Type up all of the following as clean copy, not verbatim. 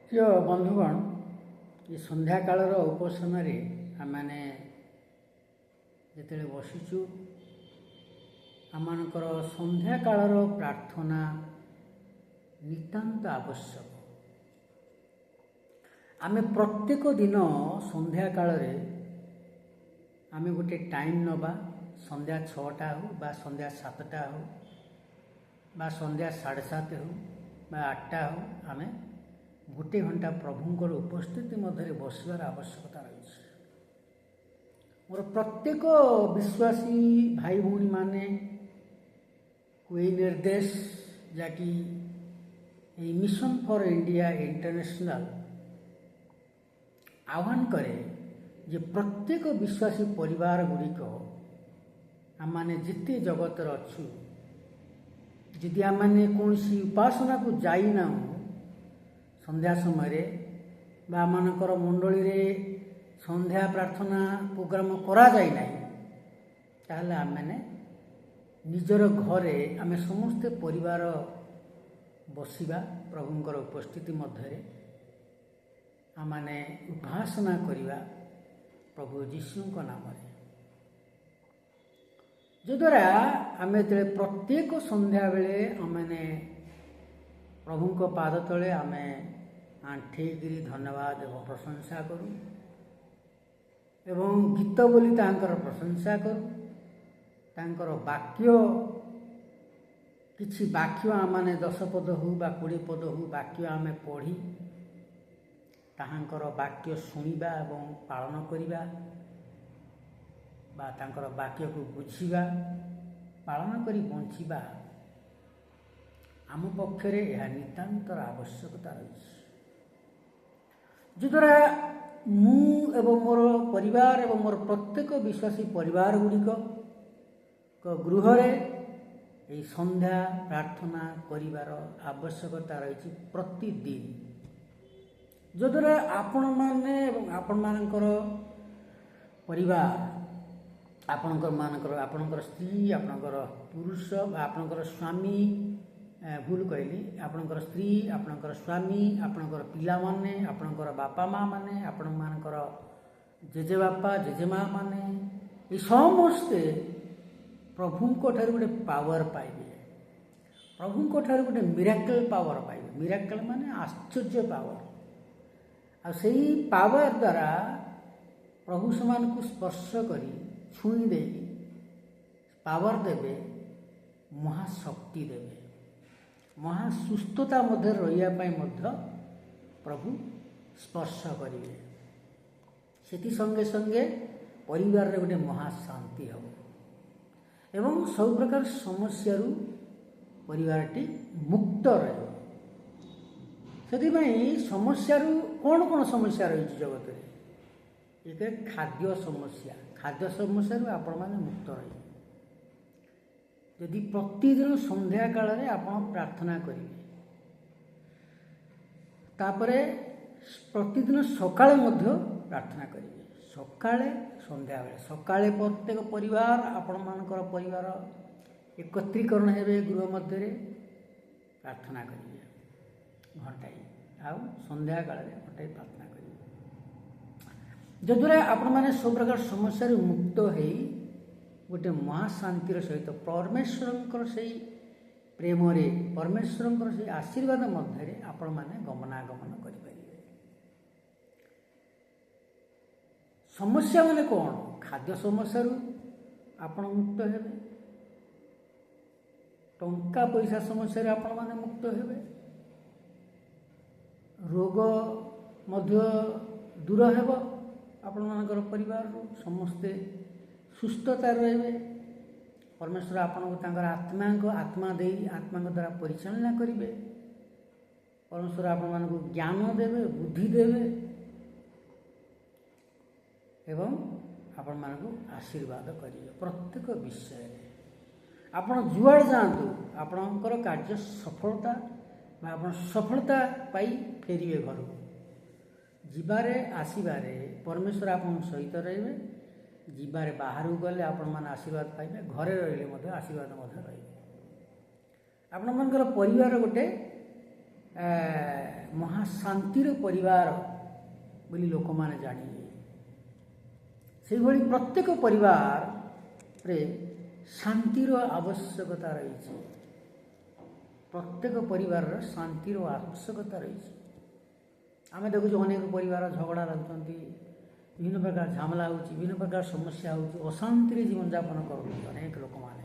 ପ୍ରିୟ ବନ୍ଧୁଗଣ, ଏ ସନ୍ଧ୍ୟାକାଳର ଉପସନରେ ଆମମାନେ ଯେତେବେଳେ ବସିଛୁ, ଆମମାନଙ୍କର ସନ୍ଧ୍ୟାକାଳର ପ୍ରାର୍ଥନା ନିତାନ୍ତ ଆବଶ୍ୟକ। ଆମେ ପ୍ରତ୍ୟେକ ଦିନ ସନ୍ଧ୍ୟାକାଳରେ ଆମେ ଗୋଟେ ଟାଇମ୍ ନେବା, ସନ୍ଧ୍ୟା 6ଟା ହେଉ ବା ସନ୍ଧ୍ୟା 7ଟା ହେଉ ବା ସନ୍ଧ୍ୟା 7:30 ହେଉ ବା 8ଟା ହେଉ, ଆମେ ଗୋଟିଏ ଘଣ୍ଟା ପ୍ରଭୁଙ୍କର ଉପସ୍ଥିତି ମଧ୍ୟରେ ବସିବାର ଆବଶ୍ୟକତା ରହିଛି। ମୋର ପ୍ରତ୍ୟେକ ବିଶ୍ୱାସୀ ଭାଇ ଭଉଣୀମାନଙ୍କୁ ଏହି ନିର୍ଦ୍ଦେଶ, ଯାହାକି ଏହି ମିଶନ ଫର ଇଣ୍ଡିଆ ଇଣ୍ଟରନ୍ୟାସନାଲ ଆହ୍ୱାନ କରେ ଯେ ପ୍ରତ୍ୟେକ ବିଶ୍ୱାସୀ ପରିବାର ଗୁଡ଼ିକ ଆମମାନେ ଯେତେ ଜଗତରେ ଅଛୁ, ଯଦି ଆମମାନେ କୌଣସି ଉପାସନାକୁ ଯାଇନାହୁଁ, ସନ୍ଧ୍ୟା ସମୟରେ ବା ଆମମାନଙ୍କର ମଣ୍ଡଳୀରେ ସନ୍ଧ୍ୟା ପ୍ରାର୍ଥନା ପ୍ରୋଗ୍ରାମ କରାଯାଇନାହିଁ, ତାହେଲେ ଆମମାନେ ନିଜର ଘରେ ଆମେ ସମସ୍ତେ ପରିବାର ବସିବା, ପ୍ରଭୁଙ୍କର ଉପସ୍ଥିତି ମଧ୍ୟରେ ଆମମାନେ ଉପାସନା କରିବା ପ୍ରଭୁ ଯୀଶୁଙ୍କ ନାମରେ। ଯଦ୍ୱାରା ଆମେ ଯେତେବେଳେ ପ୍ରତ୍ୟେକ ସନ୍ଧ୍ୟାବେଳେ ଆମମାନେ ପ୍ରଭୁଙ୍କ ପାଦ ତଳେ ଆମେ ଆଣ୍ଠେଇକିରି ଧନ୍ୟବାଦ ଏବଂ ପ୍ରଶଂସା କରୁ ଏବଂ ଗୀତ ବୋଲି ତାଙ୍କର ପ୍ରଶଂସା କରୁ। ତାଙ୍କର ବାକ୍ୟ, କିଛି ବାକ୍ୟ ଆମମାନେ 10 ପଦ ହେଉ ବା 20 ପଦ ହେଉ ବାକ୍ୟ ଆମେ ପଢ଼ି ତାହାଙ୍କର ବାକ୍ୟ ଶୁଣିବା ଏବଂ ପାଳନ କରିବା ବା ତାଙ୍କର ବାକ୍ୟକୁ ବୁଝିବା, ପାଳନ କରି ବଞ୍ଚିବା ଆମ ପକ୍ଷରେ ଏହା ନିତାନ୍ତର ଆବଶ୍ୟକତା ରହିଛି। ଯଦ୍ୱାରା ମୁଁ ଏବଂ ମୋର ପରିବାର ଏବଂ ମୋର ପ୍ରତ୍ୟେକ ବିଶ୍ୱାସୀ ପରିବାର ଗୁଡ଼ିକ ଗୃହରେ ଏହି ସନ୍ଧ୍ୟା ପ୍ରାର୍ଥନା କରିବାର ଆବଶ୍ୟକତା ରହିଛି ପ୍ରତିଦିନ। ଯଦ୍ୱାରା ଆପଣମାନେ ଏବଂ ଆପଣମାନଙ୍କର ପରିବାର, ଆପଣଙ୍କର ସ୍ତ୍ରୀ, ଆପଣଙ୍କର ପୁରୁଷ ବା ଆପଣଙ୍କର ସ୍ୱାମୀ, ଭୁଲ କହିଲି, ଆପଣଙ୍କର ସ୍ତ୍ରୀ, ଆପଣଙ୍କର ସ୍ୱାମୀ, ଆପଣଙ୍କର ପିଲାମାନେ, ଆପଣଙ୍କର ବାପା ମା ମାନେ, ଆପଣମାନଙ୍କର ଜେଜେବାପା ଜେଜେମା ମାନେ, ଏ ସମସ୍ତେ ପ୍ରଭୁଙ୍କ ଠାରୁ ଗୋଟେ ପାୱାର ପାଇବେ। ପ୍ରଭୁଙ୍କ ଠାରୁ ଗୋଟେ ମିରାକଲ ପାୱାର ପାଇବେ। ମିରାକଲ ମାନେ ଆଶ୍ଚର୍ଯ୍ୟ ପାୱାର। ଆଉ ସେହି ପାୱାର ଦ୍ୱାରା ପ୍ରଭୁ ସେମାନଙ୍କୁ ସ୍ପର୍ଶ କରି ଛୁଇଁ ଦେଇ ପାୱାର ଦେବେ, ମହାଶକ୍ତି ଦେବେ, ମହାସୁସ୍ଥତା ମଧ୍ୟରେ ରହିବା ପାଇଁ ମଧ୍ୟ ପ୍ରଭୁ ସ୍ପର୍ଶ କରିବେ। ସେଥି ସଙ୍ଗେ ସଙ୍ଗେ ପରିବାରରେ ଗୋଟେ ମହାଶାନ୍ତି ହେବ ଏବଂ ସବୁ ପ୍ରକାର ସମସ୍ୟାରୁ ପରିବାରଟି ମୁକ୍ତ ରହିବ। ସେଥିପାଇଁ ସମସ୍ୟାରୁ କ'ଣ ସମସ୍ୟା ରହିଛି ଜଗତରେ? ଏକ ଖାଦ୍ୟ ସମସ୍ୟା। ଖାଦ୍ୟ ସମସ୍ୟାରୁ ଆପଣମାନେ ମୁକ୍ତ ରହିବେ ଯଦି ପ୍ରତିଦିନ ସନ୍ଧ୍ୟା କାଳରେ ଆପଣ ପ୍ରାର୍ଥନା କରିବେ। ତାପରେ ପ୍ରତିଦିନ ସକାଳେ ମଧ୍ୟ ପ୍ରାର୍ଥନା କରିବେ। ସକାଳେ, ସନ୍ଧ୍ୟାବେଳେ। ସକାଳେ ପ୍ରତ୍ୟେକ ପରିବାର, ଆପଣମାନଙ୍କର ପରିବାର ଏକତ୍ରୀକରଣ ହେବେ ଗୃହ ମଧ୍ୟରେ, ପ୍ରାର୍ଥନା କରିବେ ଘଣ୍ଟାଏ, ଆଉ ସନ୍ଧ୍ୟା କାଳରେ ଘଣ୍ଟାଏ ପ୍ରାର୍ଥନା କରିବେ। ଯଦ୍ୱାରା ଆପଣମାନେ ସବୁ ପ୍ରକାର ସମସ୍ୟାରୁ ମୁକ୍ତ ହେଇ ଗୋଟେ ମହାଶାନ୍ତିର ସହିତ ପରମେଶ୍ୱରଙ୍କର ସେଇ ପ୍ରେମରେ, ପରମେଶ୍ୱରଙ୍କର ସେଇ ଆଶୀର୍ବାଦ ମଧ୍ୟରେ ଆପଣମାନେ ଗମନାଗମନ କରିପାରିବେ। ସମସ୍ୟା ମାନେ କ'ଣ? ଖାଦ୍ୟ ସମସ୍ୟାରୁ ଆପଣ ମୁକ୍ତ ହେବେ, ଟଙ୍କା ପଇସା ସମସ୍ୟାରୁ ଆପଣମାନେ ମୁକ୍ତ ହେବେ, ରୋଗ ମଧ୍ୟ ଦୂର ହେବ, ଆପଣମାନଙ୍କର ପରିବାରରୁ ସମସ୍ତେ ସୁସ୍ଥତାରେ ରହିବେ। ପରମେଶ୍ୱର ଆପଣଙ୍କୁ ତାଙ୍କର ଆତ୍ମା ଦେଇ ଆତ୍ମାଙ୍କ ଦ୍ୱାରା ପରିଚାଳନା କରିବେ। ପରମେଶ୍ୱର ଆପଣମାନଙ୍କୁ ଜ୍ଞାନ ଦେବେ, ବୁଦ୍ଧି ଦେବେ ଏବଂ ଆପଣମାନଙ୍କୁ ଆଶୀର୍ବାଦ କରିବେ ପ୍ରତ୍ୟେକ ବିଷୟରେ। ଆପଣ ଯୁଆଡ଼େ ଯାଆନ୍ତୁ, ଆପଣଙ୍କର କାର୍ଯ୍ୟ ସଫଳତା ବା ଆପଣ ସଫଳତା ପାଇ ଫେରିବେ ଘରକୁ। ଯିବାରେ ଆସିବାରେ ପରମେଶ୍ୱର ଆପଣଙ୍କ ସହିତ ରହିବେ। ଯିବାରେ ବାହାରକୁ ଗଲେ ଆପଣମାନେ ଆଶୀର୍ବାଦ ପାଇବେ, ଘରେ ରହିଲେ ମଧ୍ୟ ଆଶୀର୍ବାଦ ମଧ୍ୟ ରହିବେ। ଆପଣମାନଙ୍କର ପରିବାର ଗୋଟେ ମହାଶାନ୍ତିର ପରିବାର ବୋଲି ଲୋକମାନେ ଜାଣିବେ। ସେହିଭଳି ପ୍ରତ୍ୟେକ ପରିବାରରେ ଶାନ୍ତିର ଆବଶ୍ୟକତା ରହିଛି। ପ୍ରତ୍ୟେକ ପରିବାରର ଶାନ୍ତିର ଆବଶ୍ୟକତା ରହିଛି। ଆମେ ଦେଖୁଛୁ ଅନେକ ପରିବାର ଝଗଡ଼ା ଲାଗୁଛନ୍ତି, ବିଭିନ୍ନ ପ୍ରକାର ଝାମେଲା ହେଉଛି, ବିଭିନ୍ନ ପ୍ରକାର ସମସ୍ୟା ହେଉଛି, ଅଶାନ୍ତିରେ ଜୀବନଯାପନ କରୁଛନ୍ତି ଅନେକ ଲୋକମାନେ।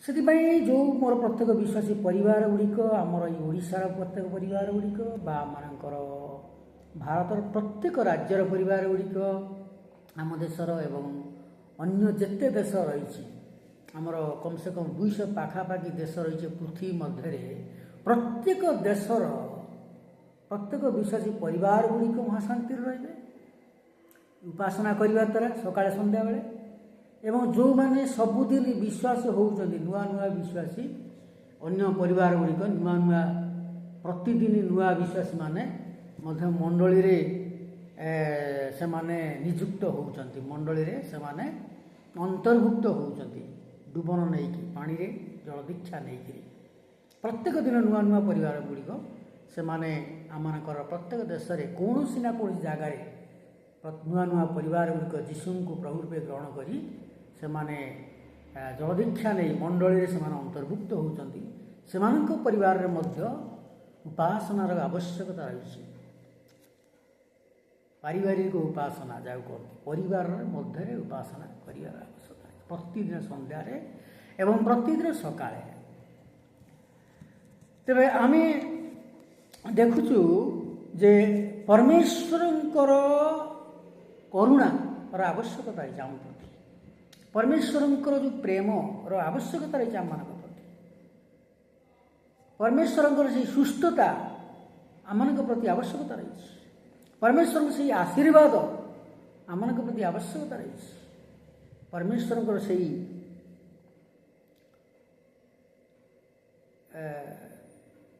ସେଥିପାଇଁ ଯେଉଁ ମୋର ପ୍ରତ୍ୟେକ ବିଶ୍ୱାସୀ ପରିବାର ଗୁଡ଼ିକ, ଆମର ଏଇ ଓଡ଼ିଶାର ପ୍ରତ୍ୟେକ ପରିବାର ଗୁଡ଼ିକ ବା ଆମମାନଙ୍କର ଭାରତର ପ୍ରତ୍ୟେକ ରାଜ୍ୟର ପରିବାର ଗୁଡ଼ିକ, ଆମ ଦେଶର ଏବଂ ଅନ୍ୟ ଯେତେ ଦେଶ ରହିଛି, ଆମର କମ୍ ସେ କମ୍ 200 ପାଖାପାଖି ଦେଶ ରହିଛି ପୃଥିବୀ ମଧ୍ୟରେ, ପ୍ରତ୍ୟେକ ଦେଶର ପ୍ରତ୍ୟେକ ବିଶ୍ୱାସୀ ପରିବାର ଗୁଡ଼ିକ ମହାଶାନ୍ତିରେ ରହିବେ ଉପାସନା କରିବା ଦ୍ୱାରା ସକାଳେ ସନ୍ଧ୍ୟାବେଳେ। ଏବଂ ଯେଉଁମାନେ ସବୁଦିନ ବିଶ୍ୱାସ ହେଉଛନ୍ତି, ନୂଆ ନୂଆ ବିଶ୍ୱାସୀ, ଅନ୍ୟ ପରିବାର ଗୁଡ଼ିକ ନୂଆ ନୂଆ ପ୍ରତିଦିନ ନୂଆ ବିଶ୍ୱାସୀମାନେ ମଧ୍ୟ ମଣ୍ଡଳୀରେ ସେମାନେ ନିଯୁକ୍ତ ହେଉଛନ୍ତି, ମଣ୍ଡଳୀରେ ସେମାନେ ଅନ୍ତର୍ଭୁକ୍ତ ହେଉଛନ୍ତି, ଡୁବନ ନେଇକି, ପାଣିରେ ଜଳ ଦୀକ୍ଷା ନେଇକରି। ପ୍ରତ୍ୟେକ ଦିନ ନୂଆ ନୂଆ ପରିବାର ଗୁଡ଼ିକ ସେମାନେ ଆମମାନଙ୍କର ପ୍ରତ୍ୟେକ ଦେଶରେ କୌଣସି ନା କୌଣସି ଜାଗାରେ ନୂଆ ନୂଆ ପରିବାର ଗୁଡ଼ିକ ଯୀଶୁଙ୍କୁ ପ୍ରଭୁ ରୂପେ ଗ୍ରହଣ କରି ସେମାନେ ଜଳଦୀକ୍ଷା ନେଇ ମଣ୍ଡଳୀରେ ସେମାନେ ଅନ୍ତର୍ଭୁକ୍ତ ହେଉଛନ୍ତି। ସେମାନଙ୍କ ପରିବାରରେ ମଧ୍ୟ ଉପାସନାର ଆବଶ୍ୟକତା ରହିଛି। ପାରିବାରିକ ଉପାସନା ଯାହାକୁ କହନ୍ତି, ପରିବାରର ମଧ୍ୟରେ ଉପାସନା କରିବାର ଆବଶ୍ୟକତା ରହିଛି ପ୍ରତିଦିନ ସନ୍ଧ୍ୟାରେ ଏବଂ ପ୍ରତିଦିନ ସକାଳେ। ତେବେ ଆମେ ଦେଖୁଛୁ ଯେ ପରମେଶ୍ୱରଙ୍କର କରୁଣାର ଆବଶ୍ୟକତା ରହିଛି ଆମ ପ୍ରତି। ପରମେଶ୍ୱରଙ୍କର ଯେଉଁ ପ୍ରେମର ଆବଶ୍ୟକତା ରହିଛି ଆମମାନଙ୍କ ପ୍ରତି। ପରମେଶ୍ୱରଙ୍କର ସେହି ସୁସ୍ଥତା ଆମମାନଙ୍କ ପ୍ରତି ଆବଶ୍ୟକତା ରହିଛି। ପରମେଶ୍ୱରଙ୍କ ସେହି ଆଶୀର୍ବାଦ ଆମମାନଙ୍କ ପ୍ରତି ଆବଶ୍ୟକତା ରହିଛି। ପରମେଶ୍ୱରଙ୍କର ସେହି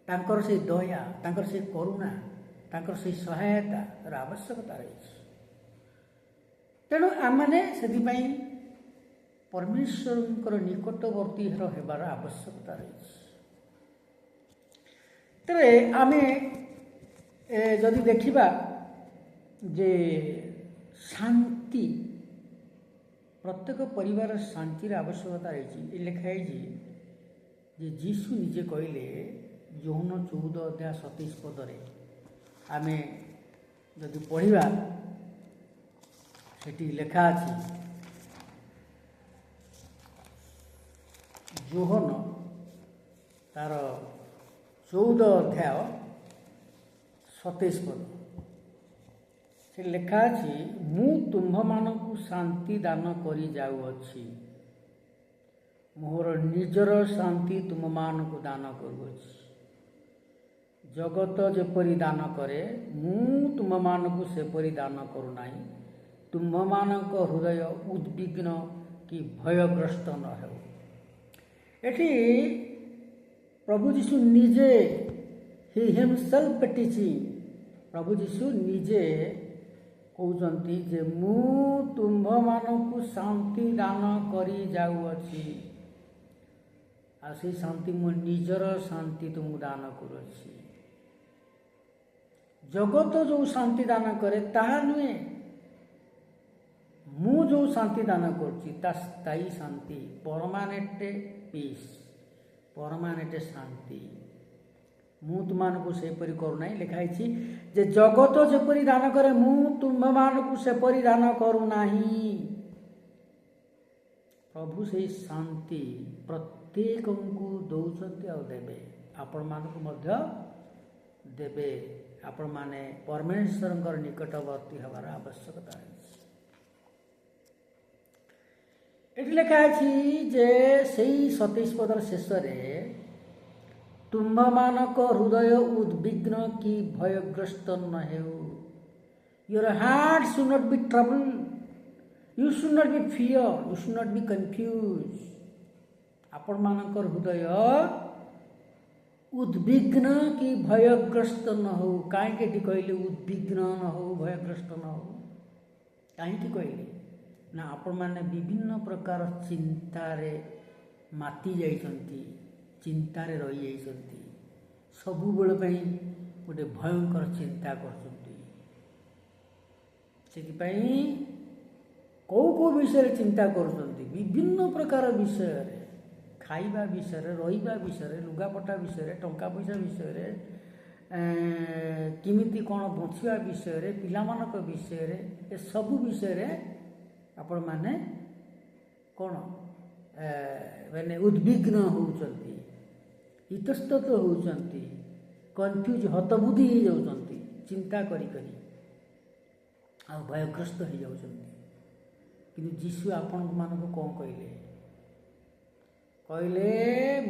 ତାଙ୍କର ସେହି ଦୟା, ତାଙ୍କର ସେହି କରୁଣା, ତାଙ୍କର ସେହି ସହାୟତାର ଆବଶ୍ୟକତା ରହିଛି। ତେଣୁ ଆମମାନେ ସେଥିପାଇଁ ପରମେଶ୍ୱରଙ୍କର ନିକଟବର୍ତ୍ତୀ ହେବାର ଆବଶ୍ୟକତା ରହିଛି। ତେବେ ଆମେ ଯଦି ଦେଖିବା ଯେ ଶାନ୍ତି, ପ୍ରତ୍ୟେକ ପରିବାରର ଶାନ୍ତିର ଆବଶ୍ୟକତା ରହିଛି। ଏ ଲେଖା ହେଇଛି ଯେ ଯୀଶୁ ନିଜେ କହିଲେ ଯୌନ 14:27 ଆମେ ଯଦି ପଢ଼ିବା ସେଠି ଲେଖା ଅଛି, ଯୋହନ ତାର 14:27 ସେ ଲେଖା ଅଛି, ମୁଁ ତୁମ୍ଭମାନଙ୍କୁ ଶାନ୍ତି ଦାନ କରି ଯାଉଅଛି, ମୋର ନିଜର ଶାନ୍ତି ତୁମମାନଙ୍କୁ ଦାନ କରୁଅଛି। ଜଗତ ଯେପରି ଦାନ କରେ ମୁଁ ତୁମମାନଙ୍କୁ ସେପରି ଦାନ କରୁନାହିଁ। ତୁମ୍ଭମାନଙ୍କ ହୃଦୟ ଉଦ୍ବିଗ୍ନ କି ଭୟଗ୍ରସ୍ତ ନ ହେଉ। ଏଠି ପ୍ରଭୁ ଯୀଶୁ ନିଜେ ହି ହିମସେଲ୍ଫ ଟିଚିଂ, ପ୍ରଭୁ ଯୀଶୁ ନିଜେ କହୁଛନ୍ତି ଯେ ମୁଁ ତୁମ୍ଭମାନଙ୍କୁ ଶାନ୍ତି ଦାନ କରି ଯାଉଅଛି, ଆଉ ସେଇ ଶାନ୍ତି ମୋ ନିଜର ଶାନ୍ତି ତୁମକୁ ଦାନ କରୁଅଛି। ଜଗତ ଯେଉଁ ଶାନ୍ତି ଦାନ କରେ ତାହା ନୁହେଁ, ମୁଁ ଯେଉଁ ଶାନ୍ତି ଦାନ କରୁଛି ତା ସ୍ଥାୟୀ ଶାନ୍ତି, ପରମାନେଣ୍ଟ ପିସ୍, ପରମାନେଣ୍ଟ ଶାନ୍ତି। ମୁଁ ତୁମମାନଙ୍କୁ ସେପରି କରୁନାହିଁ। ଲେଖା ହେଇଛି ଯେ ଜଗତ ଯେପରି ଦାନ କରେ ମୁଁ ତୁମ୍ଭମାନଙ୍କୁ ସେପରି ଦାନ କରୁନାହିଁ। ପ୍ରଭୁ ସେଇ ଶାନ୍ତି ପ୍ରତ୍ୟେକଙ୍କୁ ଦେଉଛନ୍ତି ଆଉ ଦେବେ, ଆପଣମାନଙ୍କୁ ମଧ୍ୟ ଦେବେ। ଆପଣମାନେ ପରମେଶ୍ୱରଙ୍କର ନିକଟବର୍ତ୍ତୀ ହେବାର ଆବଶ୍ୟକତା ରହିଛି। ଏଠି ଲେଖା ଅଛି ଯେ ସେଇ 27 ଶେଷରେ ତୁମ୍ଭମାନଙ୍କ ହୃଦୟ ଉଦ୍ବିଗ୍ନ କି ଭୟଗ୍ରସ୍ତ ନ ହେଉ। Your heart should not be troubled. You should not be fear. You should not be confused. ଆପଣମାନଙ୍କର ହୃଦୟ ଉଦ୍ବିଗ୍ନ କି ଭୟଗ୍ରସ୍ତ ନ ହେଉ। କାହିଁକି ଏଠି କହିଲେ ଉଦ୍ବିଗ୍ନ ନ ହେଉ, ଭୟଗ୍ରସ୍ତ ନ ହେଉ? କାହିଁକି କହିଲେ? ନା ଆପଣମାନେ ବିଭିନ୍ନ ପ୍ରକାର ଚିନ୍ତାରେ ମାତି ଯାଇଛନ୍ତି, ଚିନ୍ତାରେ ରହିଯାଇଛନ୍ତି। ସବୁବେଳେ ପାଇଁ ଗୋଟେ ଭୟଙ୍କର ଚିନ୍ତା କରୁଛନ୍ତି। ସେଥିପାଇଁ କେଉଁ କେଉଁ ବିଷୟରେ ଚିନ୍ତା କରୁଛନ୍ତି? ବିଭିନ୍ନ ପ୍ରକାର ବିଷୟରେ, ଖାଇବା ବିଷୟରେ, ରହିବା ବିଷୟରେ, ଲୁଗାପଟା ବିଷୟରେ, ଟଙ୍କା ପଇସା ବିଷୟରେ, କେମିତି କ'ଣ ବଞ୍ଚିବା ବିଷୟରେ, ପିଲାମାନଙ୍କ ବିଷୟରେ, ଏସବୁ ବିଷୟରେ ଆପଣମାନେ କ'ଣ ମାନେ ଉଦ୍ବିଗ୍ନ ହେଉଛନ୍ତି, ଇତସ୍ତତ ହେଉଛନ୍ତି, କନଫ୍ୟୁଜ୍ ହତବୁଦ୍ଧି ହେଇଯାଉଛନ୍ତି ଚିନ୍ତା କରି ଆଉ ଭୟଗ୍ରସ୍ତ ହେଇଯାଉଛନ୍ତି। କିନ୍ତୁ ଯୀଶୁ ଆପଣମାନଙ୍କୁ କ'ଣ କହିଲେ? କହିଲେ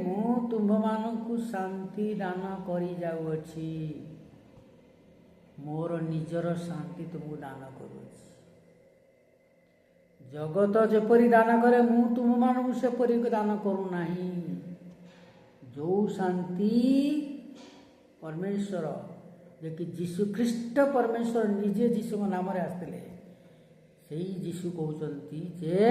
ମୁଁ ତୁମ୍ଭମାନଙ୍କୁ ଶାନ୍ତି ଦାନ କରି ଯାଉଅଛି, ମୋର ନିଜର ଶାନ୍ତି ତୁମକୁ ଦାନ କରୁଅଛି। ଜଗତ ଯେପରି ଦାନ କରେ ମୁଁ ତୁମମାନଙ୍କୁ ସେପରି ଦାନ କରୁନାହିଁ। ଯେଉଁ ଶାନ୍ତି ପରମେଶ୍ୱର, ଯେ କି ଯୀଶୁ ଖ୍ରୀଷ୍ଟ ପରମେଶ୍ୱର ନିଜେ ଯୀଶୁଙ୍କ ନାମରେ ଆସିଥିଲେ, ସେଇ ଯୀଶୁ କହୁଛନ୍ତି ଯେ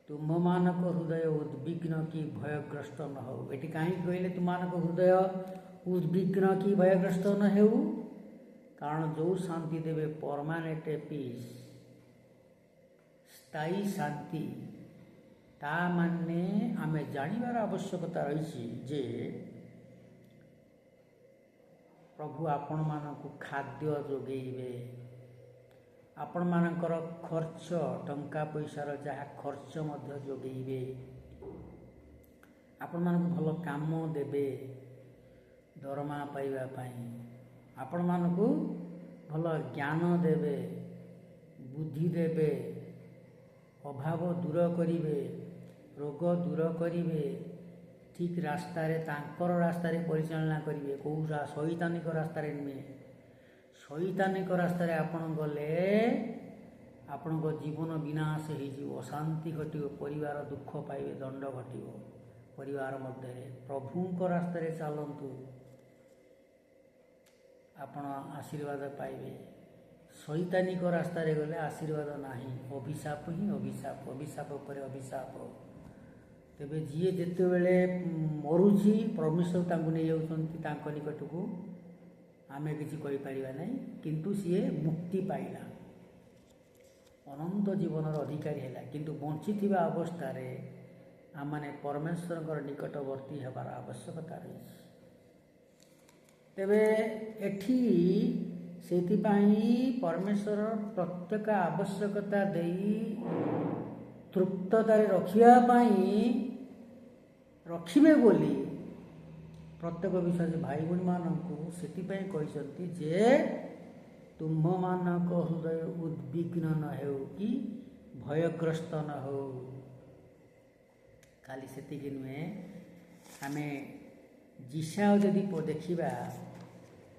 ତୁମମାନଙ୍କ ହୃଦୟ ଉଦ୍ବିଗ୍ନ କି ଭୟଗ୍ରସ୍ତ ନ ହେଉ। ଏଠି କାହିଁକି କହିଲେ ତୁମମାନଙ୍କ ହୃଦୟ ଉଦ୍ବିଗ୍ନ କି ଭୟଗ୍ରସ୍ତ ନ ହେଉ? କାରଣ ଯେଉଁ ଶାନ୍ତି ଦେବେ ପରମାନେଣ୍ଟ ପିସ୍, ସ୍ଥାୟୀ ଶାନ୍ତି, ତା ମାନେ ଆମେ ଜାଣିବାର ଆବଶ୍ୟକତା ରହିଛି ଯେ ପ୍ରଭୁ ଆପଣମାନଙ୍କୁ ଖାଦ୍ୟ ଯୋଗେଇବେ, ଆପଣମାନଙ୍କର ଖର୍ଚ୍ଚ, ଟଙ୍କା ପଇସାର ଯାହା ଖର୍ଚ୍ଚ ମଧ୍ୟ ଯୋଗେଇବେ, ଆପଣମାନଙ୍କୁ ଭଲ କାମ ଦେବେ ଦରମା ପାଇବା ପାଇଁ, ଆପଣମାନଙ୍କୁ ଭଲ ଜ୍ଞାନ ଦେବେ, ବୁଦ୍ଧି ଦେବେ, ଅଭାବ ଦୂର କରିବେ, ରୋଗ ଦୂର କରିବେ, ଠିକ୍ ରାସ୍ତାରେ ତାଙ୍କର ରାସ୍ତାରେ ପରିଚାଳନା କରିବେ, କେଉଁ ଶୈତାନିକ ରାସ୍ତାରେ ନୁହେଁ। ଶୈତାନିକ ରାସ୍ତାରେ ଆପଣ ଗଲେ ଆପଣଙ୍କ ଜୀବନ ବିନାଶ ହେଇଯିବ, ଅଶାନ୍ତି ଘଟିବ, ପରିବାର ଦୁଃଖ ପାଇବେ, ଦଣ୍ଡ ଘଟିବ ପରିବାର ମଧ୍ୟରେ। ପ୍ରଭୁଙ୍କ ରାସ୍ତାରେ ଚାଲନ୍ତୁ, ଆପଣ ଆଶୀର୍ବାଦ ପାଇବେ। ଶୈତାନିକ ରାସ୍ତାରେ ଗଲେ ଆଶୀର୍ବାଦ ନାହିଁ, ଅଭିଶାପ ହିଁ ଅଭିଶାପ, ଅଭିଶାପ ଉପରେ ଅଭିଶାପ। ତେବେ ଯିଏ ଯେତେବେଳେ ମରୁଛି ପରମେଶ୍ୱର ତାଙ୍କୁ ନେଇଯାଉଛନ୍ତି ତାଙ୍କ ନିକଟକୁ, ଆମେ କିଛି କହିପାରିବା ନାହିଁ, କିନ୍ତୁ ସିଏ ମୁକ୍ତି ପାଇଲା, ଅନନ୍ତ ଜୀବନର ଅଧିକାରୀ ହେଲା। କିନ୍ତୁ ବଞ୍ଚିଥିବା ଅବସ୍ଥାରେ ଆମମାନେ ପରମେଶ୍ୱରଙ୍କର ନିକଟବର୍ତ୍ତୀ ହେବାର ଆବଶ୍ୟକତା ରହିଛି। ତେବେ ଏଠି ସେଥିପାଇଁ ପରମେଶ୍ୱର ପ୍ରତ୍ୟେକ ଆବଶ୍ୟକତା ଦେଇ ତୃପ୍ତତାରେ ରଖିବେ ବୋଲି ପ୍ରତ୍ୟେକ ବିଶ୍ୱାସୀ ଭାଇ ଭଉଣୀମାନଙ୍କୁ ସେଥିପାଇଁ କହିଛନ୍ତି ଯେ ତୁମ୍ଭମାନଙ୍କ ହୃଦୟ ଉଦ୍ବିଗ୍ନ ନ ହେଉ କି ଭୟଗ୍ରସ୍ତ ନ ହେଉ। ଖାଲି ସେତିକି ନୁହେଁ, ଆମେ ଯିଶାୟ ଯଦି ଦେଖିବା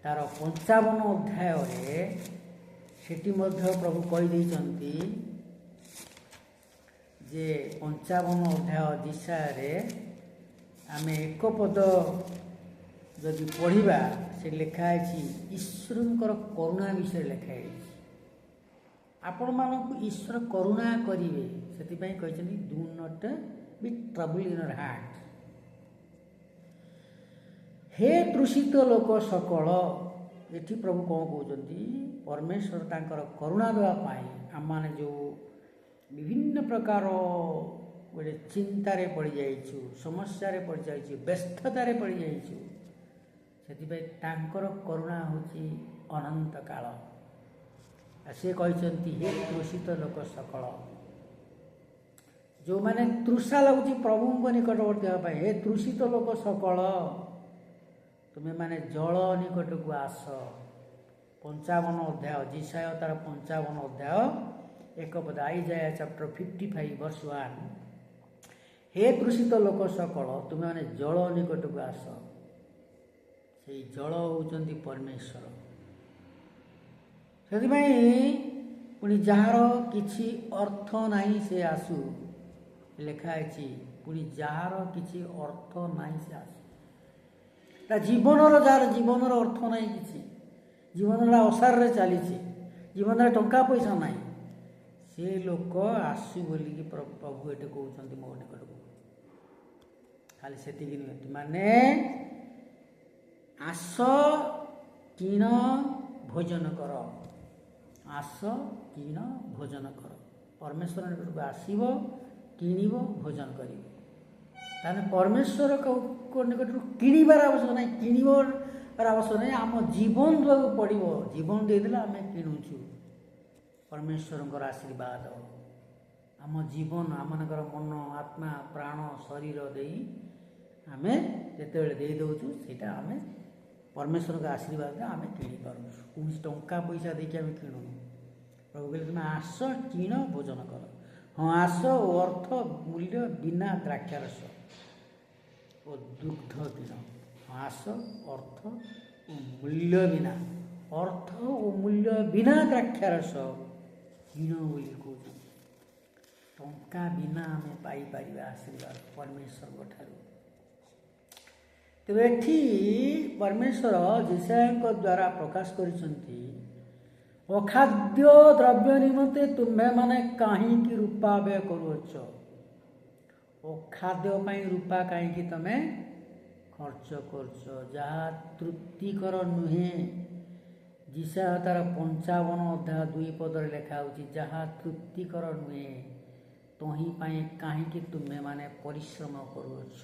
ତାର 55 ଅଧ୍ୟାୟରେ ସେଠି ମଧ୍ୟ ପ୍ରଭୁ କହିଦେଇଛନ୍ତି ଯେ 55 ଅଧ୍ୟାୟ ଯିଶାୟରେ ଆମେ ଏକ ପଦ ଯଦି ପଢ଼ିବା, ସେ ଲେଖା ହେଇଛି ଈଶ୍ୱରଙ୍କର କରୁଣା ବିଷୟରେ ଲେଖା ହେଇଛି। ଆପଣମାନଙ୍କୁ ଈଶ୍ୱର କରୁଣା କରିବେ, ସେଥିପାଇଁ କହିଛନ୍ତି do not be trouble in your heart. ହେ ତୃଷିତ ଲୋକ ସକଳ, ଏଠି ପ୍ରଭୁ କ'ଣ କହୁଛନ୍ତି? ପରମେଶ୍ୱର ତାଙ୍କର କରୁଣା ଦେବା ପାଇଁ ଆମମାନେ ଯେଉଁ ବିଭିନ୍ନ ପ୍ରକାର ଗୋଟେ ଚିନ୍ତାରେ ପଡ଼ିଯାଇଛୁ, ସମସ୍ୟାରେ ପଡ଼ିଯାଇଛୁ, ବ୍ୟସ୍ତତାରେ ପଡ଼ିଯାଇଛୁ, ସେଥିପାଇଁ ତାଙ୍କର କରୁଣା ହେଉଛି ଅନନ୍ତ କାଳ। ସେ କହିଛନ୍ତି ହେ ତୃଷିତ ଲୋକ ସକଳ, ଯେଉଁମାନେ ତୃଷା ଲାଗୁଛି ପ୍ରଭୁଙ୍କ ନିକଟବର୍ତ୍ତୀ ହେବା ପାଇଁ, ହେ ତୃଷିତ ଲୋକ ସକଳ, ତୁମେମାନେ ଜଳ ନିକଟକୁ ଆସ। 55 ଅଧ୍ୟାୟ ଯିଶାୟ ତାର 55 ଅଧ୍ୟାୟ ଏକ ପଦ, ଆଇଜାୟା ଚାପ୍ଟର 55 verse 1। ହେ ତୃଷିତ ଲୋକ ସକଳ, ତୁମେମାନେ ଜଳ ନିକଟକୁ ଆସ। ସେଇ ଜଳ ହେଉଛନ୍ତି ପରମେଶ୍ୱର। ସେଥିପାଇଁ ପୁଣି ଯାହାର କିଛି ଅର୍ଥ ନାହିଁ ସେ ଆସୁ, ଲେଖା ହେଇଛି। ପୁଣି ଯାହାର କିଛି ଅର୍ଥ ନାହିଁ ସେ ଆସୁ। ତା ଯାହାର ଜୀବନର ଅର୍ଥ ନାହିଁ, କିଛି ଜୀବନଟା ଅସାରରେ ଚାଲିଛି, ଜୀବନରେ ଟଙ୍କା ପଇସା ନାହିଁ, ସେ ଲୋକ ଆସୁ ବୋଲିକି ପ୍ରଭୁ ଏଠି କହୁଛନ୍ତି ମୋ ନିକଟକୁ। ଖାଲି ସେତିକି ନୁହେଁ, ତୁମାନେ ଆସ କିଣ ଭୋଜନ କର। ଆସ କିଣ ଭୋଜନ କର। ପରମେଶ୍ୱର ନିକଟକୁ ଆସିବ, କିଣିବ, ଭୋଜନ କରିବ। ତାହେଲେ ପରମେଶ୍ୱର ନିକଟରୁ କିଣିବାର ଆବଶ୍ୟକ ନାହିଁ, କିଣିବାର ଆବଶ୍ୟକ ନାହିଁ। ଆମ ଜୀବନ ଦେବାକୁ ପଡ଼ିବ। ଜୀବନ ଦେଇଦେଲେ ଆମେ କିଣୁଛୁ ପରମେଶ୍ୱରଙ୍କର ଆଶୀର୍ବାଦ। ଆମ ଜୀବନ, ଆମମାନଙ୍କର ମନ, ଆତ୍ମା, ପ୍ରାଣ, ଶରୀର ଦେଇ ଆମେ ଯେତେବେଳେ ଦେଇଦେଉଛୁ, ସେଇଟା ଆମେ ପରମେଶ୍ୱରଙ୍କ ଆଶୀର୍ବାଦରେ ଆମେ କିଣିପାରୁଛୁ। କୌଣସି ଟଙ୍କା ପଇସା ଦେଇକି ଆମେ କିଣୁନୁ। ପ୍ରଭୁ କହିଲେ ତୁମେ ଆସ କିଣ ଭୋଜନ କର। ହଁ, ଆସ ଓ ଅର୍ଥ ମୂଲ୍ୟ ବିନା ଦ୍ରାକ୍ଷାରସ ଓ ଦୁଗ୍ଧ କିଣ। ହଁ, ଆସ ଅର୍ଥ ଓ ମୂଲ୍ୟ ବିନା, ଅର୍ଥ ଓ ମୂଲ୍ୟ ବିନା ଦ୍ରାକ୍ଷାରସ କିଣ ବୋଲି କହୁଛନ୍ତି। ଟଙ୍କା ବିନା ଆମେ ପାଇପାରିବା ଆଶୀର୍ବାଦ ପରମେଶ୍ୱରଙ୍କ ଠାରୁ। ତେବେ ଏଠି ପରମେଶ୍ୱର ଯେଶାୟାଙ୍କ ଦ୍ୱାରା ପ୍ରକାଶ କରିଛନ୍ତି, ଅଖାଦ୍ୟ ଦ୍ରବ୍ୟ ନିମନ୍ତେ ତୁମ୍ଭେମାନେ କାହିଁକି ରୂପା ବ୍ୟୟ କରୁଅଛ? ଅଖାଦ୍ୟ ପାଇଁ ରୂପା କାହିଁକି ତମେ ଖର୍ଚ୍ଚ କରୁଛ, ଯାହା ତୃପ୍ତିକର ନୁହେଁ। ଯେଶାୟା ତାର 55 ଅଧ୍ୟାୟ 2 ପଦରେ ଲେଖା ହେଉଛି, ଯାହା ତୃପ୍ତିକର ନୁହେଁ ତହିଁ ପାଇଁ କାହିଁକି ତୁମେମାନେ ପରିଶ୍ରମ କରୁଅଛ।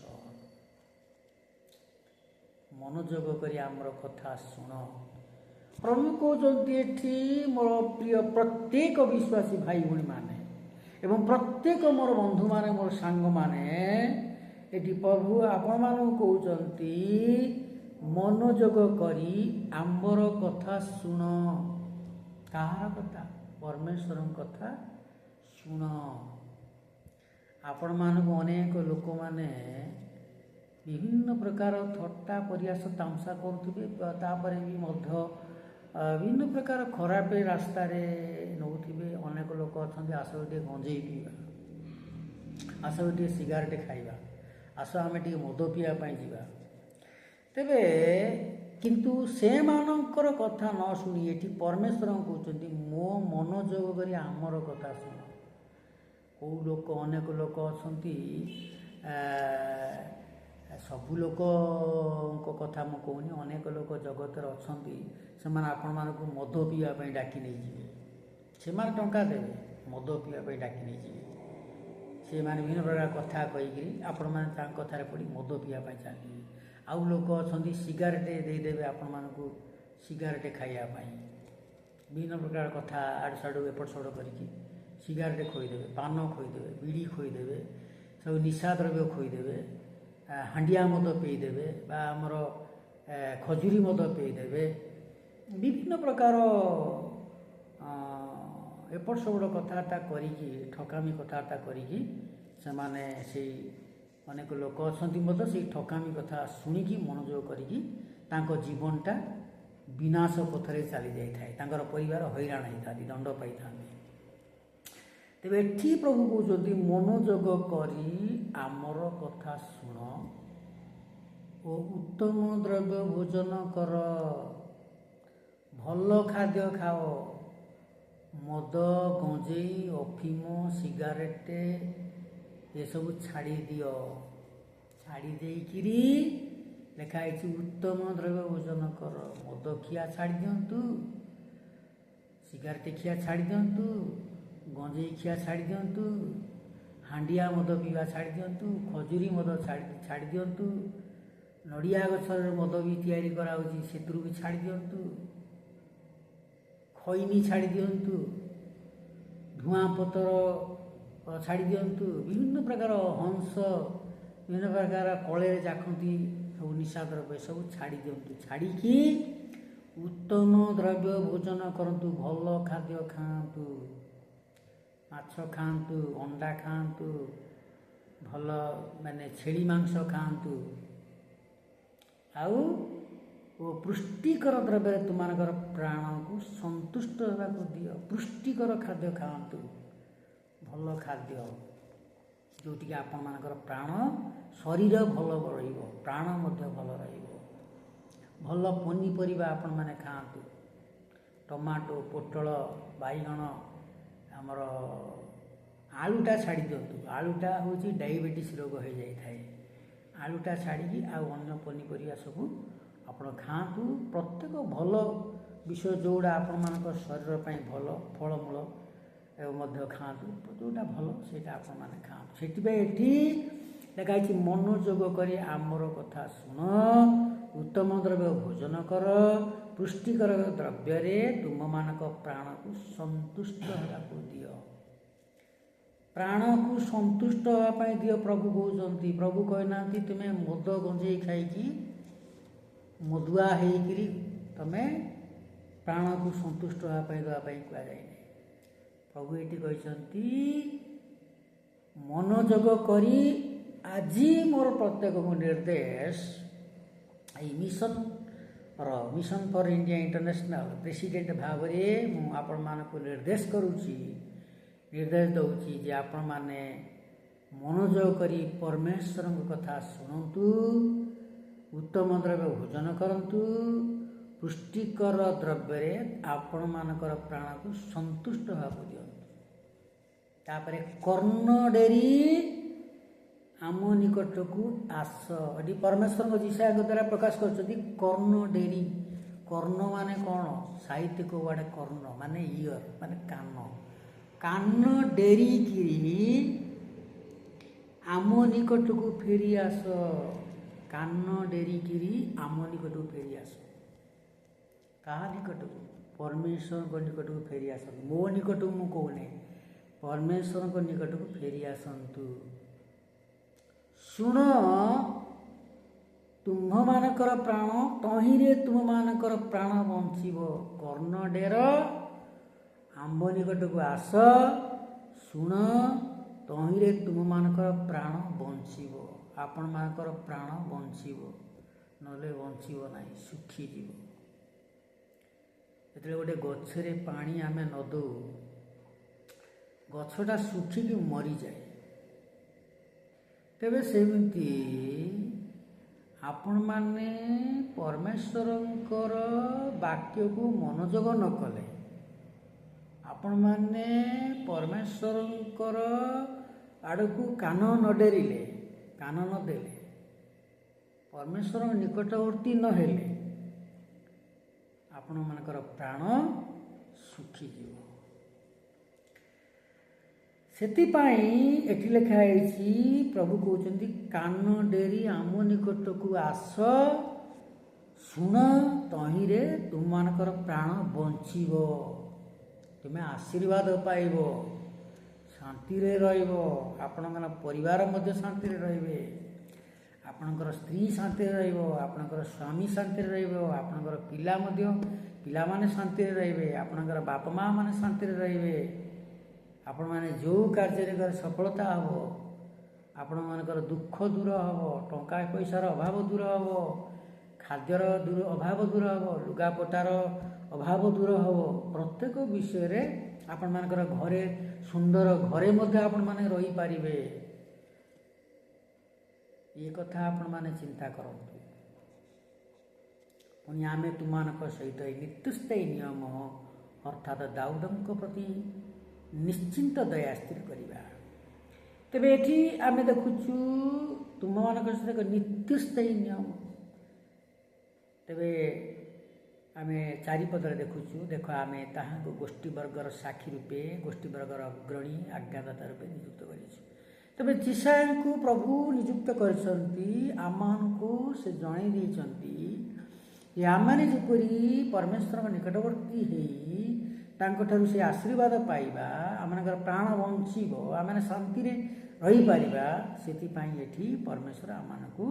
ମନୋଯୋଗ କରି ଆମର କଥା ଶୁଣ। ପ୍ରଭୁ କହୁଛନ୍ତି ଏଠି, ମୋର ପ୍ରିୟ ପ୍ରତ୍ୟେକ ବିଶ୍ୱାସୀ ଭାଇ ଭଉଣୀମାନେ ଏବଂ ପ୍ରତ୍ୟେକ ମୋର ବନ୍ଧୁମାନେ, ମୋର ସାଙ୍ଗମାନେ, ଏଠି ପ୍ରଭୁ ଆପଣମାନଙ୍କୁ କହୁଛନ୍ତି ମନୋଯୋଗ କରି ଆମର କଥା ଶୁଣ। କାହାର କଥା? ପରମେଶ୍ୱରଙ୍କ କଥା ଶୁଣ। ଆପଣମାନଙ୍କୁ ଅନେକ ଲୋକମାନେ ବିଭିନ୍ନ ପ୍ରକାର ଥଟ୍ଟା ପରିହାସ ତାମସା କରୁଥିବେ, ତାପରେ ବି ମଧ୍ୟ ବିଭିନ୍ନ ପ୍ରକାର ଖରାପ ରାସ୍ତାରେ ନେଉଥିବେ। ଅନେକ ଲୋକ ଅଛନ୍ତି, ଆସ ଟିକେ ଗଞ୍ଜେଇ ପିଇବା, ଆସ ଟିକେ ସିଗାରେଟ ଖାଇବା, ଆସ ଆମେ ଟିକେ ମଦ ପିଇବା ପାଇଁ ଯିବା। ତେବେ କିନ୍ତୁ ସେମାନଙ୍କର କଥା ନ ଶୁଣି ଏଠି ପରମେଶ୍ୱରଙ୍କୁ କହୁଛନ୍ତି, ମୋ ମନୋଯୋଗ କରି ଆମର କଥା ଶୁଣ। କେଉଁ ଲୋକ, ଅନେକ ଲୋକ ଅଛନ୍ତି, ସବୁ ଲୋକଙ୍କ କଥା ମୁଁ କହୁନି, ଅନେକ ଲୋକ ଜଗତରେ ଅଛନ୍ତି, ସେମାନେ ଆପଣମାନଙ୍କୁ ମଦ ପିଇବା ପାଇଁ ଡାକି ନେଇଯିବେ। ସେମାନେ ଟଙ୍କା ଦେବେ, ମଦ ପିଇବା ପାଇଁ ଡାକି ନେଇଯିବେ। ସେମାନେ ବିଭିନ୍ନ ପ୍ରକାର କଥା କହିକିରି ଆପଣମାନେ ତାଙ୍କ କଥାରେ ପଡ଼ି ମଦ ପିଇବା ପାଇଁ ଚାଲିବେ। ଆଉ ଲୋକ ଅଛନ୍ତି, ସିଗାରେଟ ଦେଇଦେବେ ଆପଣମାନଙ୍କୁ, ସିଗାରେଟ ଖାଇବା ପାଇଁ। ବିଭିନ୍ନ ପ୍ରକାର କଥା ଆଡ଼ୁ ସାଡ଼ୁ ଏପଟ ସେପଟ କରିକି ସିଗାରେଟ ଖୋଇଦେବେ, ପାନ ଖୋଇଦେବେ, ବିଡ଼ି ଖୋଇଦେବେ, ସବୁ ନିଶା ଦ୍ରବ୍ୟ ଖୋଇଦେବେ, ହାଣ୍ଡିଆ ମଦ ପିଇଦେବେ ବା ଆମର ଖଜୁରୀ ମଦ ପିଇଦେବେ। ବିଭିନ୍ନ ପ୍ରକାର ଏପଟ ସେପଟ କଥାବାର୍ତ୍ତା କରିକି, ଠକାମି କଥାବାର୍ତ୍ତା କରିକି ସେମାନେ ସେଇ ଅନେକ ଲୋକ ଅଛନ୍ତି ମଧ୍ୟ ସେଇ ଠକାମି କଥା ଶୁଣିକି ମନୋଯୋଗ କରିକି ତାଙ୍କ ଜୀବନଟା ବିନାଶ ପଥରେ ଚାଲି ଯାଇଥାଏ, ତାଙ୍କର ପରିବାର ହଇରାଣ ହେଇଥାନ୍ତି, ଦଣ୍ଡ ପାଇଥାନ୍ତି। ତେବେ ଏଠି ପ୍ରଭୁ କହୁଛନ୍ତି, ମନୋଯୋଗ କରି ଆମର କଥା ଶୁଣ ଓ ଉତ୍ତମ ଦ୍ରବ୍ୟ ଭୋଜନ କର, ଭଲ ଖାଦ୍ୟ ଖାଅ। ମଦ, ଗଞ୍ଜେଇ, ଅଫିମ, ସିଗାରେଟ ଏସବୁ ଛାଡ଼ି ଦିଅ। ଛାଡ଼ି ଦେଇକିରି ଲେଖା ହେଇଛି ଉତ୍ତମ ଦ୍ରବ୍ୟ ଭୋଜନ କର। ମଦ ଖିଆ ଛାଡ଼ି ଦିଅନ୍ତୁ, ସିଗାରେଟ ଖିଆ ଛାଡ଼ି ଦିଅନ୍ତୁ, ଗଞ୍ଜେଇ ଖିଆ ଛାଡ଼ି ଦିଅନ୍ତୁ, ହାଣ୍ଡିଆ ମଦ ପିଇବା ଛାଡ଼ି ଦିଅନ୍ତୁ, ଖଜୁରୀ ମଦ ଛାଡ଼ି ଦିଅନ୍ତୁ, ନଡ଼ିଆ ଗଛର ମଦ ବି ତିଆରି କରାହେଉଛି, ସେଥିରୁ ବି ଛାଡ଼ି ଦିଅନ୍ତୁ, ଖଇନି ଛାଡ଼ି ଦିଅନ୍ତୁ, ଧୂଆଁ ପତ୍ର ଛାଡ଼ି ଦିଅନ୍ତୁ, ବିଭିନ୍ନ ପ୍ରକାର ହଂସ, ବିଭିନ୍ନ ପ୍ରକାର କଳରେ ଜାକନ୍ତି ସବୁ ନିଶା ଦ୍ରବ୍ୟ ସବୁ ଛାଡ଼ି ଦିଅନ୍ତୁ। ଛାଡ଼ିକି ଉତ୍ତମ ଦ୍ରବ୍ୟ ଭୋଜନ କରନ୍ତୁ, ଭଲ ଖାଦ୍ୟ ଖାଆନ୍ତୁ, ମାଛ ଖାଆନ୍ତୁ, ଅଣ୍ଡା ଖାଆନ୍ତୁ, ଭଲ ଛେଳି ମାଂସ ଖାଆନ୍ତୁ, ଆଉ ପୃଷ୍ଟିକର ଦ୍ରବ୍ୟରେ ତୁମମାନଙ୍କର ପ୍ରାଣକୁ ସନ୍ତୁଷ୍ଟ ହେବାକୁ ଦିଅ। ପୃଷ୍ଟିକର ଖାଦ୍ୟ ଖାଆନ୍ତୁ, ଭଲ ଖାଦ୍ୟ, ଯେଉଁଠିକି ଆପଣମାନଙ୍କର ପ୍ରାଣ, ଶରୀର ଭଲ ରହିବ, ପ୍ରାଣ ମଧ୍ୟ ଭଲ ରହିବ। ଭଲ ପନିପରିବା ଆପଣମାନେ ଖାଆନ୍ତୁ, ଟମାଟୋ, ପୋଟଳ, ବାଇଗଣ, ଆମର ଆଳୁଟା ଛାଡ଼ି ଦିଅନ୍ତୁ। ଆଳୁଟା ହେଉଛି ଡାଇବେଟିସ୍ ରୋଗ ହୋଇଯାଇଥାଏ। ଆଳୁଟା ଛାଡ଼ିକି ଆଉ ଅନ୍ୟ ପନିପରିବା ସବୁ ଆପଣ ଖାଆନ୍ତୁ। ପ୍ରତ୍ୟେକ ଭଲ ବିଷୟ ଯେଉଁଗୁଡ଼ା ଆପଣମାନଙ୍କ ଶରୀର ପାଇଁ ଭଲ, ଫଳମୂଳ ଏବଂ ମଧ୍ୟ ଖାଆନ୍ତୁ। ଯେଉଁଟା ଭଲ ସେଇଟା ଆପଣମାନେ ଖାଆନ୍ତୁ। ସେଥିପାଇଁ ଏଠି ଲେଖା ହେଇଛି, ମନୋଯୋଗ କରି ଆମର କଥା ଶୁଣ, ଉତ୍ତମ ଦ୍ରବ୍ୟ ଭୋଜନ କର, ପୁଷ୍ଟିକର ଦ୍ରବ୍ୟରେ ତୁମମାନଙ୍କ ପ୍ରାଣକୁ ସନ୍ତୁଷ୍ଟ ହେବାକୁ ଦିଅ। ପ୍ରାଣକୁ ସନ୍ତୁଷ୍ଟ ହେବା ପାଇଁ ଦିଅ ପ୍ରଭୁ କହୁଛନ୍ତି। ପ୍ରଭୁ କହିନାହାନ୍ତି ତୁମେ ମଦ ଗଞ୍ଜେଇ ଖାଇକି ମଦୁଆ ହେଇକିରି ତୁମେ ପ୍ରାଣକୁ ସନ୍ତୁଷ୍ଟ ହେବା ପାଇଁ ଦେବା ପାଇଁ କୁହାଯାଇନି। ପ୍ରଭୁ ଏଠି କହିଛନ୍ତି, ମନୋଯୋଗ କରି ଆଜି ମୋର ପ୍ରତ୍ୟେକଙ୍କୁ ନିର୍ଦ୍ଦେଶ, ଏଇ mission for India international president ଭାବରେ ମୁଁ ଆପଣମାନଙ୍କୁ ନିର୍ଦ୍ଦେଶ ଦେଉଛି ଯେ ଆପଣମାନେ ମନୋଯୋଗ କରି ପରମେଶ୍ୱରଙ୍କ କଥା ଶୁଣନ୍ତୁ, ଉତ୍ତମ ଦ୍ରବ୍ୟ ଭୋଜନ କରନ୍ତୁ, ପୁଷ୍ଟିକର ଦ୍ରବ୍ୟରେ ଆପଣମାନଙ୍କର ପ୍ରାଣକୁ ସନ୍ତୁଷ୍ଟ ହେବାକୁ ଦିଅନ୍ତୁ। ତାପରେ କର୍ଣ୍ଣ ଡେରି ଆମ ନିକଟକୁ ଆସ। ଏଠି ପରମେଶ୍ୱରଙ୍କ ଯିଶାଙ୍କ ଦ୍ୱାରା ପ୍ରକାଶ କରୁଛନ୍ତି କର୍ଣ୍ଣ ଡେରି। କର୍ଣ୍ଣ ମାନେ କ'ଣ? ସାହିତ୍ୟିକ ୱାର୍ଡ କର୍ଣ୍ଣ ମାନେ ଇୟର, ମାନେ କାନ। କାନ ଡେରିକିରି ଆମ ନିକଟକୁ ଫେରି ଆସ। କାନ ଡେରିକିରି ଆମ ନିକଟକୁ ଫେରି ଆସ। କାହା ନିକଟକୁ? ପରମେଶ୍ୱରଙ୍କ ନିକଟକୁ ଫେରି ଆସନ୍ତୁ। ମୋ ନିକଟକୁ ମୁଁ କହୁନି, ପରମେଶ୍ୱରଙ୍କ ନିକଟକୁ ଫେରି ଆସନ୍ତୁ। ଶୁଣ, ତୁମ୍ଭମାନଙ୍କର ପ୍ରାଣ, ତହିଁରେ ତୁମମାନଙ୍କର ପ୍ରାଣ ବଞ୍ଚିବ। କର୍ଣ୍ଣ ଡେର, ଆମ୍ଭ ନିକଟକୁ ଆସ, ଶୁଣ, ତହିଁରେ ତୁମମାନଙ୍କର ପ୍ରାଣ ବଞ୍ଚିବ। ଆପଣମାନଙ୍କର ପ୍ରାଣ ବଞ୍ଚିବ, ନହେଲେ ବଞ୍ଚିବ ନାହିଁ, ଶୁଖିଯିବ। ଯେତେବେଳେ ଗୋଟେ ଗଛରେ ପାଣି ଆମେ ନ ଦେଉ, ଗଛଟା ଶୁଖିକି ମରିଯାଏ। ତେବେ ସେମିତି ଆପଣମାନେ ପରମେଶ୍ୱରଙ୍କର ବାକ୍ୟକୁ ମନୋଯୋଗ ନ କଲେ, ଆପଣମାନେ ପରମେଶ୍ୱରଙ୍କର ଆଡ଼କୁ କାନ ନ ଡେରିଲେ, କାନ ନ ଦେଲେ, ପରମେଶ୍ୱରଙ୍କ ନିକଟବର୍ତ୍ତୀ ନ ହେଲେ, ଆପଣମାନଙ୍କର ପ୍ରାଣ ଶୁଖିଯିବ। ସେଥିପାଇଁ ଏଠି ଲେଖା ହେଇଛି, ପ୍ରଭୁ କହୁଛନ୍ତି କାନ ଡେରି ଆମ ନିକଟକୁ ଆସ, ଶୁଣ, ତହିଁରେ ତୁମମାନଙ୍କର ପ୍ରାଣ ବଞ୍ଚିବ। ତୁମେ ଆଶୀର୍ବାଦ ପାଇବ, ଶାନ୍ତିରେ ରହିବ, ଆପଣଙ୍କର ପରିବାର ମଧ୍ୟ ଶାନ୍ତିରେ ରହିବେ, ଆପଣଙ୍କର ସ୍ତ୍ରୀ ଶାନ୍ତିରେ ରହିବ, ଆପଣଙ୍କର ସ୍ୱାମୀ ଶାନ୍ତିରେ ରହିବ, ଆପଣଙ୍କର ପିଲାମାନେ ଶାନ୍ତିରେ ରହିବେ, ଆପଣଙ୍କର ବାପା ମା' ମାନେ ଶାନ୍ତିରେ ରହିବେ। ଆପଣମାନେ ଯେଉଁ କାର୍ଯ୍ୟରେ ସଫଳତା ହେବ, ଆପଣମାନଙ୍କର ଦୁଃଖ ଦୂର ହେବ, ଟଙ୍କା ପଇସାର ଅଭାବ ଦୂର ହେବ, ଖାଦ୍ୟର ଅଭାବ ଦୂର ହେବ, ଲୁଗାପଟାର ଅଭାବ ଦୂର ହେବ। ପ୍ରତ୍ୟେକ ବିଷୟରେ ଆପଣମାନଙ୍କର ଘରେ, ସୁନ୍ଦର ଘରେ ମଧ୍ୟ ଆପଣମାନେ ରହିପାରିବେ। ଏ କଥା ଆପଣମାନେ ଚିନ୍ତା କରନ୍ତୁ। ପୁଣି ଆମେ ତୁମମାନଙ୍କ ସହିତ ଏହି ନିତ୍ୟସ୍ଥାୟୀ ନିୟମ ଅର୍ଥାତ୍ ଦାଉଦଙ୍କ ପ୍ରତି ନିଶ୍ଚିନ୍ତ ଦୟା ସ୍ଥିର କରିବା। ତେବେ ଏଠି ଆମେ ଦେଖୁଛୁ ତୁମମାନଙ୍କ ସହିତ ଏକ ନିତ୍ୟସ୍ଥାୟୀ ନିୟମ। ତେବେ ଆମେ ଚାରିପଦରେ ଦେଖୁଛୁ, ଦେଖ ଆମେ ତାହାଙ୍କୁ ଗୋଷ୍ଠୀବର୍ଗର ସାକ୍ଷୀ ରୂପେ, ଗୋଷ୍ଠୀବର୍ଗର ଅଗ୍ରଣୀ ଆଜ୍ଞାଦାତା ରୂପେ ନିଯୁକ୍ତ କରିଛୁ। ତେବେ ଯିଶାୟାଙ୍କୁ ପ୍ରଭୁ ନିଯୁକ୍ତ କରିଛନ୍ତି। ଆମମାନଙ୍କୁ ସେ ଜଣାଇ ଦେଇଛନ୍ତି ଯେ ଆମମାନେ ଯେପରି ପରମେଶ୍ୱରଙ୍କ ନିକଟବର୍ତ୍ତୀ ହେଇ ତାଙ୍କଠାରୁ ସେ ଆଶୀର୍ବାଦ ପାଇବା, ଆମମାନଙ୍କର ପ୍ରାଣ ବଞ୍ଚିବ, ଆମମାନେ ଶାନ୍ତିରେ ରହିପାରିବା, ସେଥିପାଇଁ ଏଠି ପରମେଶ୍ୱର ଆମମାନଙ୍କୁ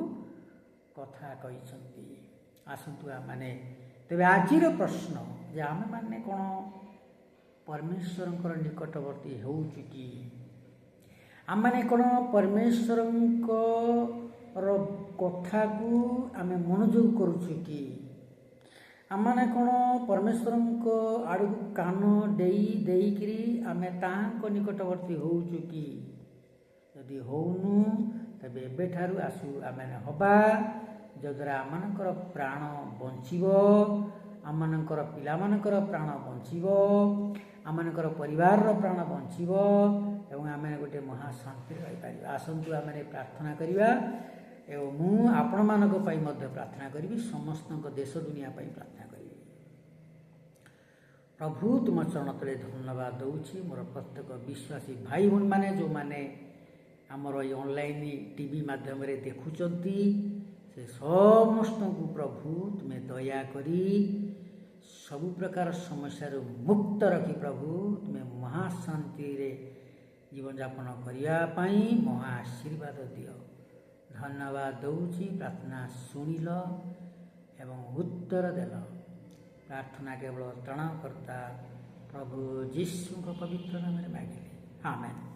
କଥା କହିଛନ୍ତି। ଆସନ୍ତୁ ଆମମାନେ, ତେବେ ଆଜିର ପ୍ରଶ୍ନ ଯେ ଆମେମାନେ କ'ଣ ପରମେଶ୍ୱରଙ୍କର ନିକଟବର୍ତ୍ତୀ ହେଉଛୁ କି? ଆମମାନେ କ'ଣ ପରମେଶ୍ୱରଙ୍କର କଥାକୁ ଆମେ ମନୋଯୋଗ କରୁଛୁ କି? ଆମମାନେ କ'ଣ ପରମେଶ୍ୱରଙ୍କ ଆଡ଼କୁ କାନ ଦେଇକିରି ଆମେ ତାହାଙ୍କ ନିକଟବର୍ତ୍ତୀ ହେଉଛୁ କି? ଯଦି ହେଉନୁ, ତେବେ ଏବେଠାରୁ ଆସୁ ଆମମାନେ ହେବା, ଯଦ୍ୱାରା ଆମମାନଙ୍କର ପ୍ରାଣ ବଞ୍ଚିବ, ଆମମାନଙ୍କର ପିଲାମାନଙ୍କର ପ୍ରାଣ ବଞ୍ଚିବ, ଆମମାନଙ୍କର ପରିବାରର ପ୍ରାଣ ବଞ୍ଚିବ ଏବଂ ଆମେ ଗୋଟେ ମହାଶାନ୍ତିରେ ରହିପାରିବା। ଆସନ୍ତୁ ଆମେ ପ୍ରାର୍ଥନା କରିବା। ଏବଂ ମୁଁ ଆପଣମାନଙ୍କ ପାଇଁ ମଧ୍ୟ ପ୍ରାର୍ଥନା କରିବି, ସମସ୍ତଙ୍କ ଦେଶ ଦୁନିଆ ପାଇଁ ପ୍ରାର୍ଥନା କରିବି। ପ୍ରଭୁ ତୁମ ଚରଣ ତଳେ ଧନ୍ୟବାଦ ଦେଉଛି। ମୋର ପ୍ରତ୍ୟେକ ବିଶ୍ୱାସୀ ଭାଇ ଭଉଣୀମାନେ ଯେଉଁମାନେ ଆମର ଏଇ ଅନଲାଇନ୍ ଟିଭି ମାଧ୍ୟମରେ ଦେଖୁଛନ୍ତି, ସେ ସମସ୍ତଙ୍କୁ ପ୍ରଭୁ ତୁମେ ଦୟାକରି ସବୁ ପ୍ରକାର ସମସ୍ୟାରୁ ମୁକ୍ତ ରଖି ପ୍ରଭୁ ତୁମେ ମହାଶାନ୍ତିରେ ଜୀବନଯାପନ କରିବା ପାଇଁ ମହା ଆଶୀର୍ବାଦ ଦିଅ। ଧନ୍ୟବାଦ ଦେଉଛି, ପ୍ରାର୍ଥନା ଶୁଣିଲ ଏବଂ ଉତ୍ତର ଦେଲ। ପ୍ରାର୍ଥନା କେବଳ ତ୍ରାଣକର୍ତ୍ତା ପ୍ରଭୁ ଯୀଶୁଙ୍କ ପବିତ୍ର ନାମରେ ମାଗିଲି, ଆମେନ୍।